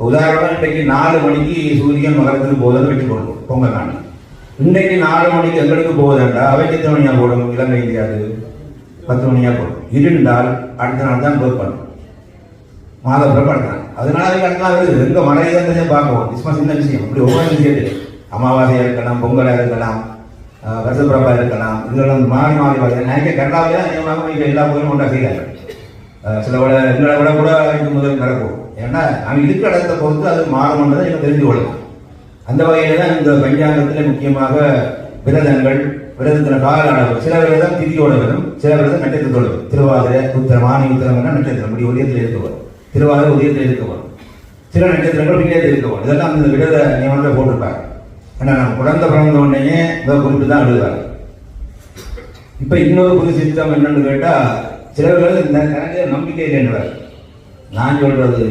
உதாரணம் இன்றைக்கு 4 மணிக்கு சூரியன் மகரத்துக்கு போகுதுன்னு வச்சுக்கொள்ளும் பொங்கல் நாள். இன்னைக்கு 4 மணிக்கு எங்களுக்கு போகுதுண்டா அவைக்கு எத்தனை மணியா போடும்? இலங்கை இந்தியாது 10 மணியா போடும். இருந்தால் அடுத்த நாள் தான் போய் பண்ணும் மாதப்புறம் படுத்தாங்க. அதனால அடுத்த நாள் எங்க மழையை பார்க்கவும் கிறிஸ்மஸ் சின்ன விஷயம். இப்படி ஒவ்வொரு விஷயத்து அமாவாசையா இருக்கலாம், பொங்கலாக இருக்கலாம், வருஷப்பிறப்பா இருக்கலாம், இதெல்லாம் மாறி மாறி வருது. நினைக்க கண்டாவே அதிகமாக இங்கே எல்லா கோயிலும் ஒன்றா செய்யறாங்க. சில விட எங்களை விட கூட முதல் நடக்கும். ஏன்னா நாங்கள் இருக்கிற இடத்தை பொறுத்து அது மாறும்ன்றதை நீங்கள் தெரிந்து கொள்ளலாம். அந்த வகையில தான் இந்த பஞ்சாங்கத்தில் முக்கியமாக விரதங்கள், விரதத்தின கால அளவு. சில விரதம் திதியோட வரும், சில விரதம் நட்சத்திரத்தோடு வரும். திருவாதிரை, உத்திரம், ஆணி உத்திரம் நட்சத்திரம் இப்படி உதயத்தில் இருக்க வரும். திருவாதிரை உதயத்தில் இருக்க வரும், சில நட்சத்திரங்கள் பின்னேற்று இருக்க வரும். இதெல்லாம் அந்த விரத நியமனத்தை போட்டிருப்பாங்க. ஏன்னா நம்ம குழந்தை பிறந்த உடனே இதை குறித்து தான் எழுதுவாங்க. இப்ப இன்னொரு புது சிஸ்டம் என்னன்னு கேட்டா, சிலர்கள் இந்த கணக்கு நம்பிக்கை இல்லைன்றார். நான் சொல்றது